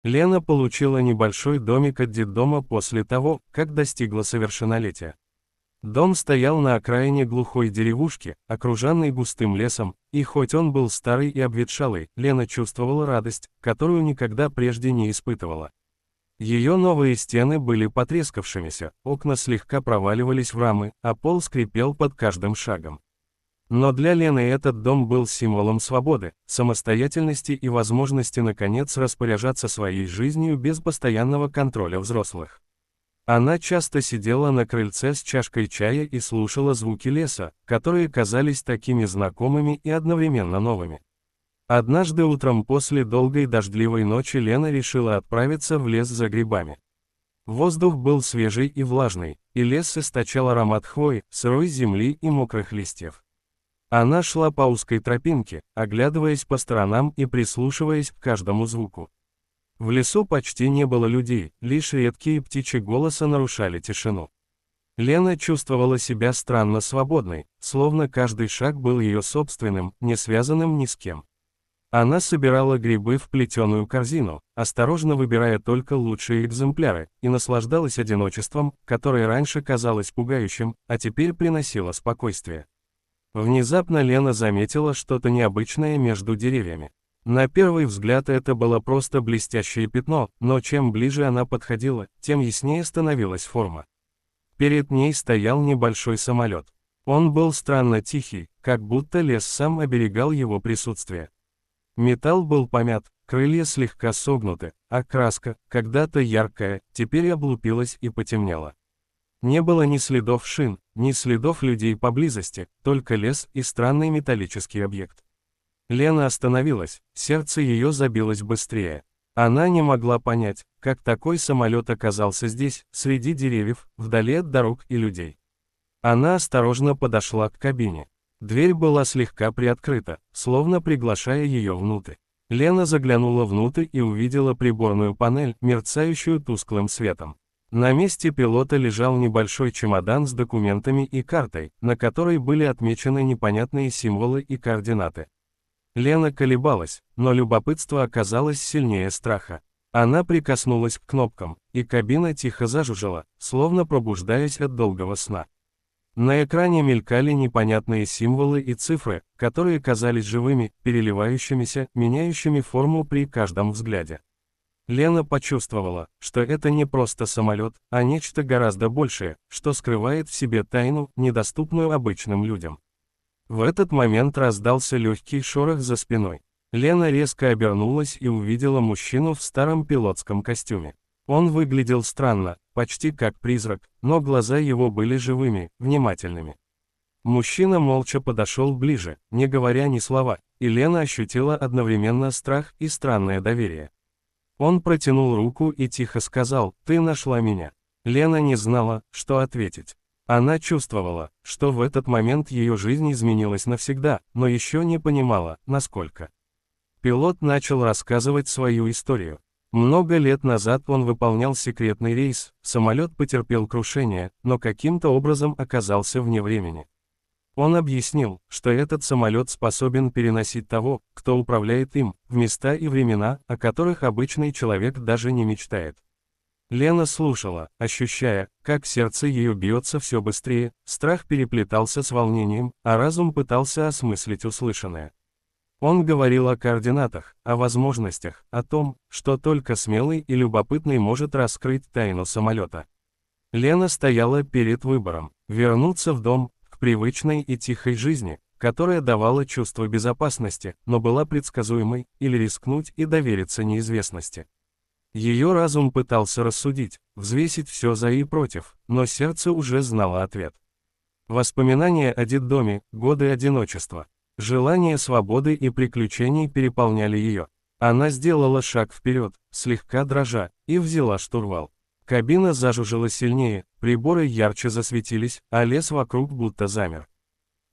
Лена получила небольшой домик от детдома после того, как достигла совершеннолетия. Дом стоял на окраине глухой деревушки, окруженный густым лесом, и хоть он был старый и обветшалый, Лена чувствовала радость, которую никогда прежде не испытывала. Ее новые стены были потрескавшимися, окна слегка проваливались в рамы, а пол скрипел под каждым шагом. Но для Лены этот дом был символом свободы, самостоятельности и возможности наконец распоряжаться своей жизнью без постоянного контроля взрослых. Она часто сидела на крыльце с чашкой чая и слушала звуки леса, которые казались такими знакомыми и одновременно новыми. Однажды утром после долгой дождливой ночи Лена решила отправиться в лес за грибами. Воздух был свежий и влажный, и лес источал аромат хвои, сырой земли и мокрых листьев. Она шла по узкой тропинке, оглядываясь по сторонам и прислушиваясь к каждому звуку. В лесу почти не было людей, лишь редкие птичьи голоса нарушали тишину. Лена чувствовала себя странно свободной, словно каждый шаг был ее собственным, не связанным ни с кем. Она собирала грибы в плетеную корзину, осторожно выбирая только лучшие экземпляры, и наслаждалась одиночеством, которое раньше казалось пугающим, а теперь приносило спокойствие. Внезапно Лена заметила что-то необычное между деревьями. На первый взгляд это было просто блестящее пятно, но чем ближе она подходила, тем яснее становилась форма. Перед ней стоял небольшой самолет. Он был странно тихий, как будто лес сам оберегал его присутствие. Металл был помят, крылья слегка согнуты, а краска, когда-то яркая, теперь облупилась и потемнела. Не было ни следов шин, ни следов людей поблизости, только лес и странный металлический объект. Лена остановилась, сердце ее забилось быстрее. Она не могла понять, как такой самолет оказался здесь, среди деревьев, вдали от дорог и людей. Она осторожно подошла к кабине. Дверь была слегка приоткрыта, словно приглашая ее внутрь. Лена заглянула внутрь и увидела приборную панель, мерцающую тусклым светом. На месте пилота лежал небольшой чемодан с документами и картой, на которой были отмечены непонятные символы и координаты. Лена колебалась, но любопытство оказалось сильнее страха. Она прикоснулась к кнопкам, и кабина тихо зажужжала, словно пробуждаясь от долгого сна. На экране мелькали непонятные символы и цифры, которые казались живыми, переливающимися, меняющими форму при каждом взгляде. Лена почувствовала, что это не просто самолет, а нечто гораздо большее, что скрывает в себе тайну, недоступную обычным людям. В этот момент раздался легкий шорох за спиной. Лена резко обернулась и увидела мужчину в старом пилотском костюме. Он выглядел странно, почти как призрак, но глаза его были живыми, внимательными. Мужчина молча подошел ближе, не говоря ни слова, и Лена ощутила одновременно страх и странное доверие. Он протянул руку и тихо сказал: «Ты нашла меня». Лена не знала, что ответить. Она чувствовала, что в этот момент ее жизнь изменилась навсегда, но еще не понимала, насколько. Пилот начал рассказывать свою историю. Много лет назад он выполнял секретный рейс, самолет потерпел крушение, но каким-то образом оказался вне времени. Он объяснил, что этот самолет способен переносить того, кто управляет им, в места и времена, о которых обычный человек даже не мечтает. Лена слушала, ощущая, как сердце ее бьется все быстрее, страх переплетался с волнением, а разум пытался осмыслить услышанное. Он говорил о координатах, о возможностях, о том, что только смелый и любопытный может раскрыть тайну самолета. Лена стояла перед выбором: вернуться в дом, к привычной и тихой жизни, которая давала чувство безопасности, но была предсказуемой, или рискнуть и довериться неизвестности. Ее разум пытался рассудить, взвесить все за и против, но сердце уже знало ответ. Воспоминания о детдоме, годы одиночества, желание свободы и приключений переполняли ее. Она сделала шаг вперед, слегка дрожа, и взяла штурвал. Кабина зажужжала сильнее, приборы ярче засветились, а лес вокруг будто замер.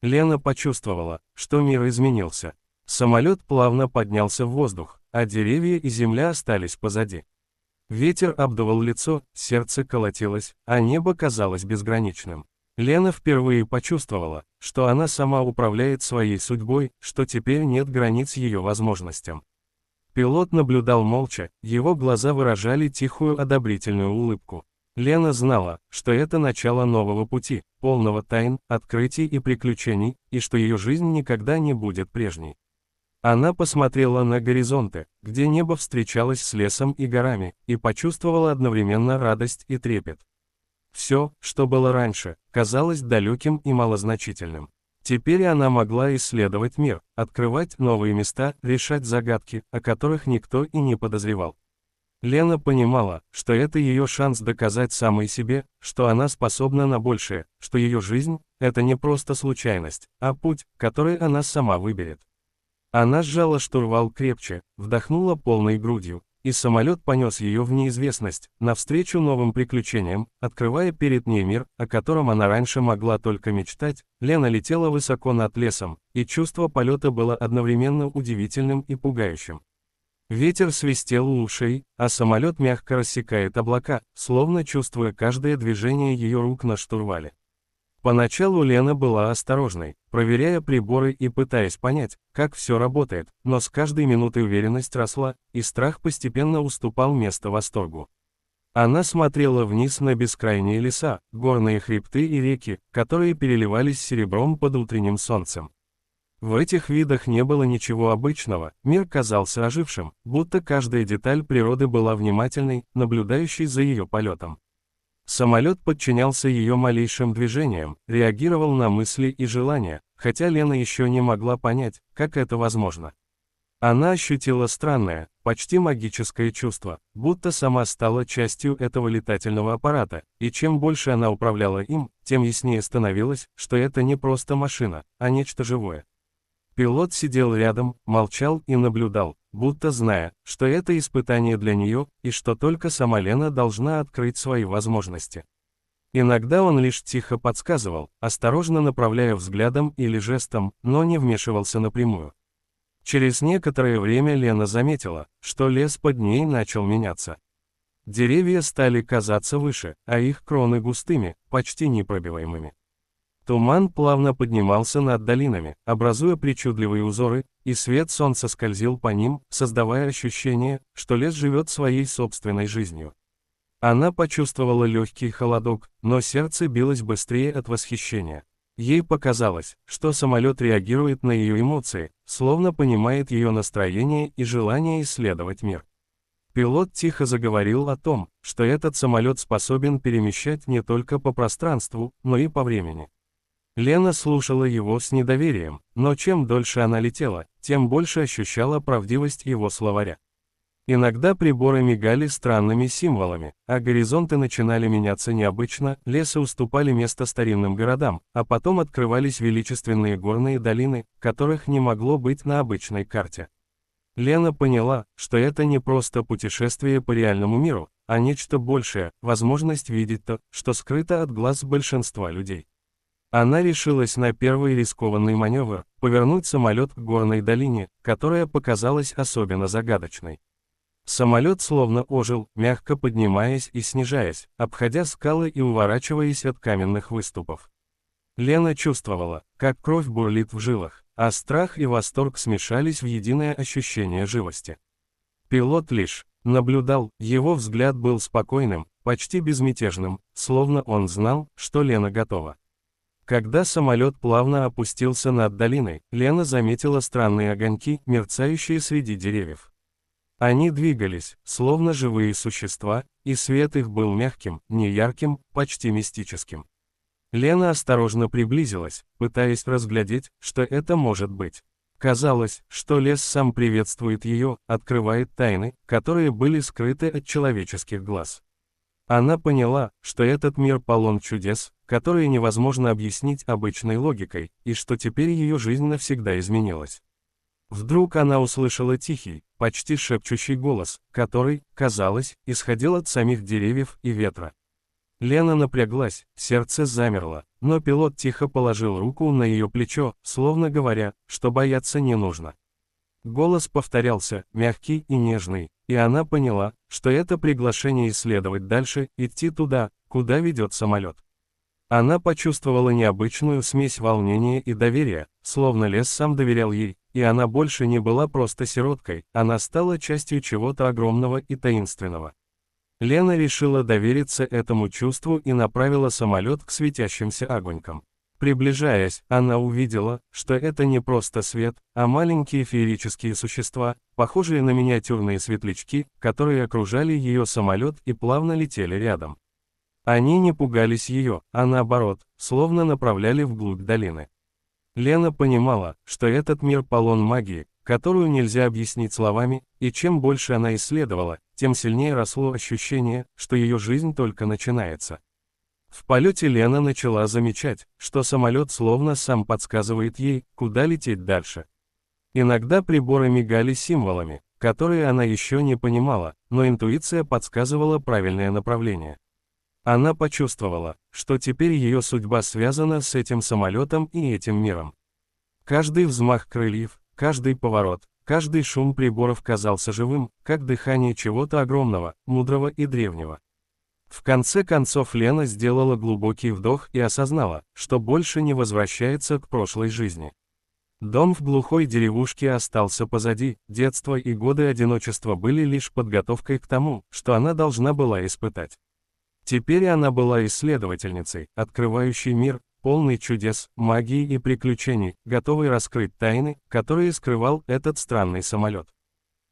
Лена почувствовала, что мир изменился. Самолет плавно поднялся в воздух, а деревья и земля остались позади. Ветер обдувал лицо, сердце колотилось, а небо казалось безграничным. Лена впервые почувствовала, что она сама управляет своей судьбой, что теперь нет границ ее возможностям. Пилот наблюдал молча, его глаза выражали тихую одобрительную улыбку. Лена знала, что это начало нового пути, полного тайн, открытий и приключений, и что ее жизнь никогда не будет прежней. Она посмотрела на горизонты, где небо встречалось с лесом и горами, и почувствовала одновременно радость и трепет. Все, что было раньше, казалось далеким и малозначительным. Теперь она могла исследовать мир, открывать новые места, решать загадки, о которых никто и не подозревал. Лена понимала, что это ее шанс доказать самой себе, что она способна на большее, что ее жизнь – это не просто случайность, а путь, который она сама выберет. Она сжала штурвал крепче, вдохнула полной грудью, и самолет понес ее в неизвестность, навстречу новым приключениям, открывая перед ней мир, о котором она раньше могла только мечтать. Лена летела высоко над лесом, и чувство полета было одновременно удивительным и пугающим. Ветер свистел у ушей, а самолет мягко рассекает облака, словно чувствуя каждое движение ее рук на штурвале. Поначалу Лена была осторожной, проверяя приборы и пытаясь понять, как все работает, но с каждой минутой уверенность росла, и страх постепенно уступал место восторгу. Она смотрела вниз на бескрайние леса, горные хребты и реки, которые переливались серебром под утренним солнцем. В этих видах не было ничего обычного, мир казался ожившим, будто каждая деталь природы была внимательной, наблюдающей за ее полетом. Самолет подчинялся ее малейшим движениям, реагировал на мысли и желания, хотя Лена еще не могла понять, как это возможно. Она ощутила странное, почти магическое чувство, будто сама стала частью этого летательного аппарата, и чем больше она управляла им, тем яснее становилось, что это не просто машина, а нечто живое. Пилот сидел рядом, молчал и наблюдал, будто зная, что это испытание для нее, и что только сама Лена должна открыть свои возможности. Иногда он лишь тихо подсказывал, осторожно направляя взглядом или жестом, но не вмешивался напрямую. Через некоторое время Лена заметила, что лес под ней начал меняться. Деревья стали казаться выше, а их кроны густыми, почти непробиваемыми. Туман плавно поднимался над долинами, образуя причудливые узоры, и свет солнца скользил по ним, создавая ощущение, что лес живет своей собственной жизнью. Она почувствовала легкий холодок, но сердце билось быстрее от восхищения. Ей показалось, что самолет реагирует на ее эмоции, словно понимает ее настроение и желание исследовать мир. Пилот тихо заговорил о том, что этот самолет способен перемещать не только по пространству, но и по времени. Лена слушала его с недоверием, но чем дольше она летела, тем больше ощущала правдивость его словаря. Иногда приборы мигали странными символами, а горизонты начинали меняться необычно, леса уступали место старинным городам, а потом открывались величественные горные долины, которых не могло быть на обычной карте. Лена поняла, что это не просто путешествие по реальному миру, а нечто большее, возможность видеть то, что скрыто от глаз большинства людей. Она решилась на первый рискованный маневр – повернуть самолет к горной долине, которая показалась особенно загадочной. Самолет словно ожил, мягко поднимаясь и снижаясь, обходя скалы и уворачиваясь от каменных выступов. Лена чувствовала, как кровь бурлит в жилах, а страх и восторг смешались в единое ощущение живости. Пилот лишь наблюдал, его взгляд был спокойным, почти безмятежным, словно он знал, что Лена готова. Когда самолет плавно опустился над долиной, Лена заметила странные огоньки, мерцающие среди деревьев. Они двигались, словно живые существа, и свет их был мягким, неярким, почти мистическим. Лена осторожно приблизилась, пытаясь разглядеть, что это может быть. Казалось, что лес сам приветствует ее, открывает тайны, которые были скрыты от человеческих глаз. Она поняла, что этот мир полон чудес, которые невозможно объяснить обычной логикой, и что теперь ее жизнь навсегда изменилась. Вдруг она услышала тихий, почти шепчущий голос, который, казалось, исходил от самих деревьев и ветра. Лена напряглась, сердце замерло, но пилот тихо положил руку на ее плечо, словно говоря, что бояться не нужно. Голос повторялся, мягкий и нежный, и она поняла, что это приглашение исследовать дальше, идти туда, куда ведет самолет. Она почувствовала необычную смесь волнения и доверия, словно лес сам доверял ей, и она больше не была просто сироткой, она стала частью чего-то огромного и таинственного. Лена решила довериться этому чувству и направила самолет к светящимся огонькам. Приближаясь, она увидела, что это не просто свет, а маленькие феерические существа, похожие на миниатюрные светлячки, которые окружали ее самолет и плавно летели рядом. Они не пугались ее, а наоборот, словно направляли вглубь долины. Лена понимала, что этот мир полон магии, которую нельзя объяснить словами, и чем больше она исследовала, тем сильнее росло ощущение, что ее жизнь только начинается. В полете Лена начала замечать, что самолет словно сам подсказывает ей, куда лететь дальше. Иногда приборы мигали символами, которые она еще не понимала, но интуиция подсказывала правильное направление. Она почувствовала, что теперь ее судьба связана с этим самолетом и этим миром. Каждый взмах крыльев, каждый поворот, каждый шум приборов казался живым, как дыхание чего-то огромного, мудрого и древнего. В конце концов Лена сделала глубокий вдох и осознала, что больше не возвращается к прошлой жизни. Дом в глухой деревушке остался позади, детство и годы одиночества были лишь подготовкой к тому, что она должна была испытать. Теперь она была исследовательницей, открывающей мир, полный чудес, магии и приключений, готовой раскрыть тайны, которые скрывал этот странный самолет.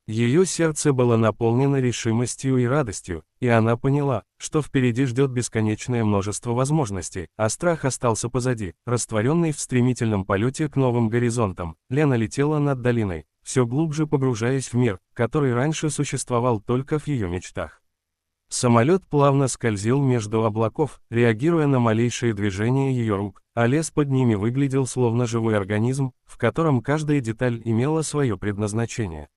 Ее сердце было наполнено решимостью и радостью, и она поняла, что впереди ждет бесконечное множество возможностей, а страх остался позади, растворенный в стремительном полете к новым горизонтам. Лена летела над долиной, все глубже погружаясь в мир, который раньше существовал только в ее мечтах. Самолет плавно скользил между облаков, реагируя на малейшие движения ее рук, а лес под ними выглядел словно живой организм, в котором каждая деталь имела свое предназначение.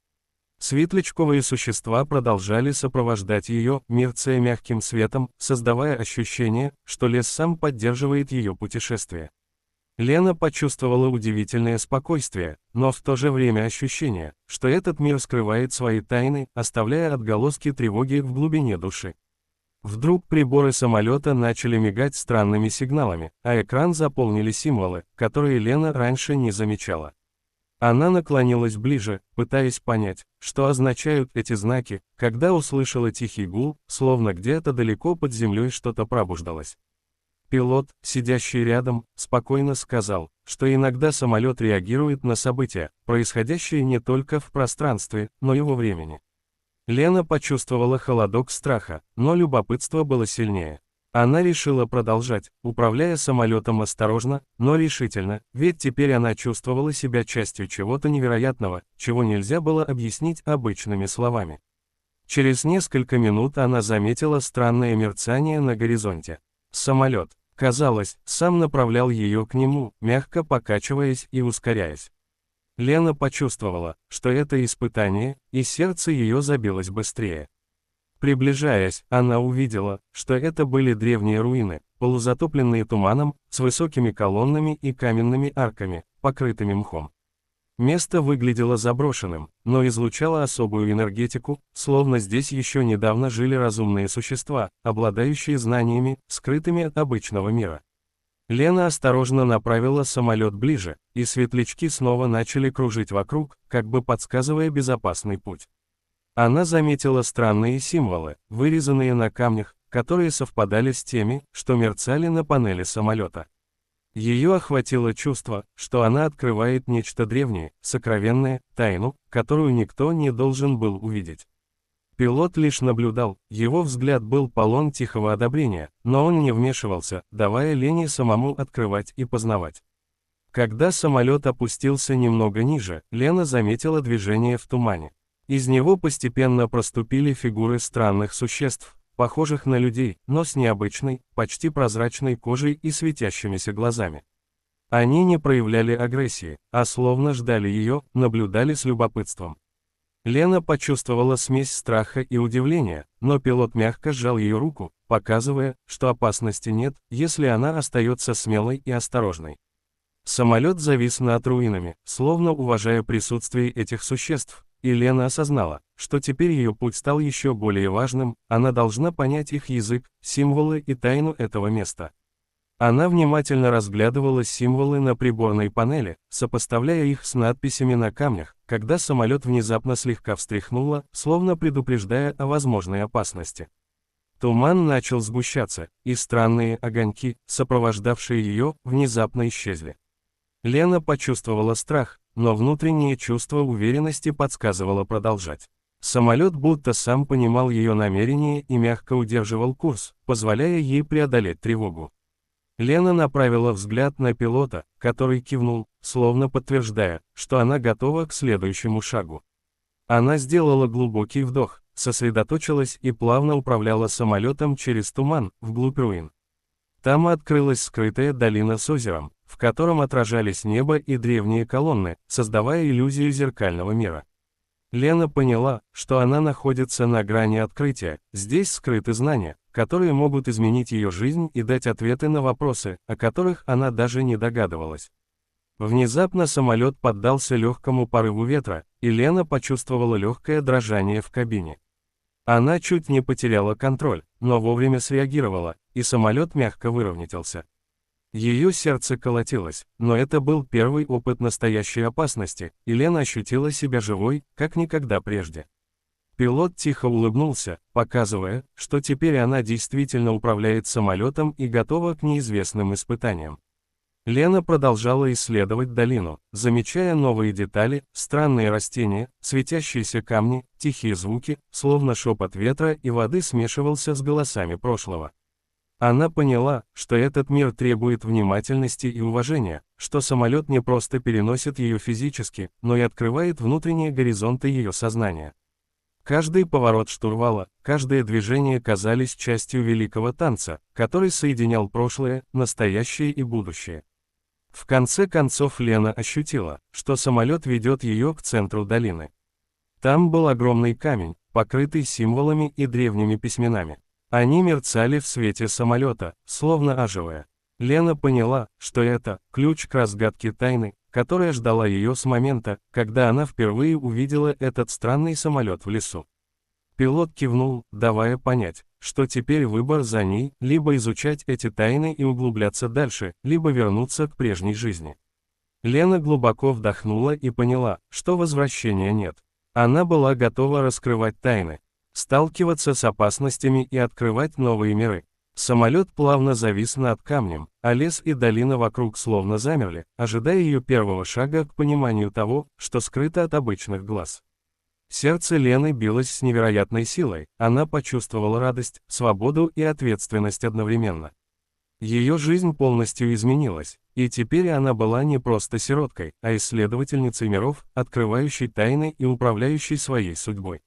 Светлячковые существа продолжали сопровождать ее, мерцая мягким светом, создавая ощущение, что лес сам поддерживает ее путешествие. Лена почувствовала удивительное спокойствие, но в то же время ощущение, что этот мир скрывает свои тайны, оставляя отголоски тревоги в глубине души. Вдруг приборы самолета начали мигать странными сигналами, а экран заполнили символы, которые Лена раньше не замечала. Она наклонилась ближе, пытаясь понять, что означают эти знаки, когда услышала тихий гул, словно где-то далеко под землей что-то пробуждалось. Пилот, сидящий рядом, спокойно сказал, что иногда самолет реагирует на события, происходящие не только в пространстве, но и во времени. Лена почувствовала холодок страха, но любопытство было сильнее. Она решила продолжать, управляя самолетом осторожно, но решительно, ведь теперь она чувствовала себя частью чего-то невероятного, чего нельзя было объяснить обычными словами. Через несколько минут она заметила странное мерцание на горизонте. Самолет, казалось, сам направлял ее к нему, мягко покачиваясь и ускоряясь. Лена почувствовала, что это испытание, и сердце ее забилось быстрее. Приближаясь, она увидела, что это были древние руины, полузатопленные туманом, с высокими колоннами и каменными арками, покрытыми мхом. Место выглядело заброшенным, но излучало особую энергетику, словно здесь еще недавно жили разумные существа, обладающие знаниями, скрытыми от обычного мира. Лена осторожно направила самолет ближе, и светлячки снова начали кружить вокруг, как бы подсказывая безопасный путь. Она заметила странные символы, вырезанные на камнях, которые совпадали с теми, что мерцали на панели самолета. Ее охватило чувство, что она открывает нечто древнее, сокровенное, тайну, которую никто не должен был увидеть. Пилот лишь наблюдал, его взгляд был полон тихого одобрения, но он не вмешивался, давая Лене самому открывать и познавать. Когда самолет опустился немного ниже, Лена заметила движение в тумане. Из него постепенно проступили фигуры странных существ, похожих на людей, но с необычной, почти прозрачной кожей и светящимися глазами. Они не проявляли агрессии, а словно ждали ее, наблюдали с любопытством. Лена почувствовала смесь страха и удивления, но пилот мягко сжал ее руку, показывая, что опасности нет, если она остается смелой и осторожной. Самолет завис над руинами, словно уважая присутствие этих существ, и Лена осознала, что теперь ее путь стал еще более важным, она должна понять их язык, символы и тайну этого места. Она внимательно разглядывала символы на приборной панели, сопоставляя их с надписями на камнях, когда самолет внезапно слегка встряхнуло, словно предупреждая о возможной опасности. Туман начал сгущаться, и странные огоньки, сопровождавшие ее, внезапно исчезли. Лена почувствовала страх, но внутреннее чувство уверенности подсказывало продолжать. Самолет будто сам понимал ее намерение и мягко удерживал курс, позволяя ей преодолеть тревогу. Лена направила взгляд на пилота, который кивнул, словно подтверждая, что она готова к следующему шагу. Она сделала глубокий вдох, сосредоточилась и плавно управляла самолетом через туман, вглубь руин. Там открылась скрытая долина с озером, в котором отражались небо и древние колонны, создавая иллюзию зеркального мира. Лена поняла, что она находится на грани открытия, здесь скрыты знания, которые могут изменить ее жизнь и дать ответы на вопросы, о которых она даже не догадывалась. Внезапно самолет поддался легкому порыву ветра, и Лена почувствовала легкое дрожание в кабине. Она чуть не потеряла контроль, но вовремя среагировала, и самолет мягко выровнялся. Ее сердце колотилось, но это был первый опыт настоящей опасности, и Лена ощутила себя живой, как никогда прежде. Пилот тихо улыбнулся, показывая, что теперь она действительно управляет самолетом и готова к неизвестным испытаниям. Лена продолжала исследовать долину, замечая новые детали, странные растения, светящиеся камни, тихие звуки, словно шепот ветра и воды смешивался с голосами прошлого. Она поняла, что этот мир требует внимательности и уважения, что самолет не просто переносит ее физически, но и открывает внутренние горизонты ее сознания. Каждый поворот штурвала, каждое движение казались частью великого танца, который соединял прошлое, настоящее и будущее. В конце концов Лена ощутила, что самолет ведет ее к центру долины. Там был огромный камень, покрытый символами и древними письменами. Они мерцали в свете самолета, словно оживая. Лена поняла, что это ключ к разгадке тайны, которая ждала ее с момента, когда она впервые увидела этот странный самолет в лесу. Пилот кивнул, давая понять, что теперь выбор за ней, либо изучать эти тайны и углубляться дальше, либо вернуться к прежней жизни. Лена глубоко вдохнула и поняла, что возвращения нет. Она была готова раскрывать тайны, сталкиваться с опасностями и открывать новые миры. Самолет плавно завис над камнем, а лес и долина вокруг словно замерли, ожидая ее первого шага к пониманию того, что скрыто от обычных глаз. Сердце Лены билось с невероятной силой, она почувствовала радость, свободу и ответственность одновременно. Ее жизнь полностью изменилась, и теперь она была не просто сироткой, а исследовательницей миров, открывающей тайны и управляющей своей судьбой.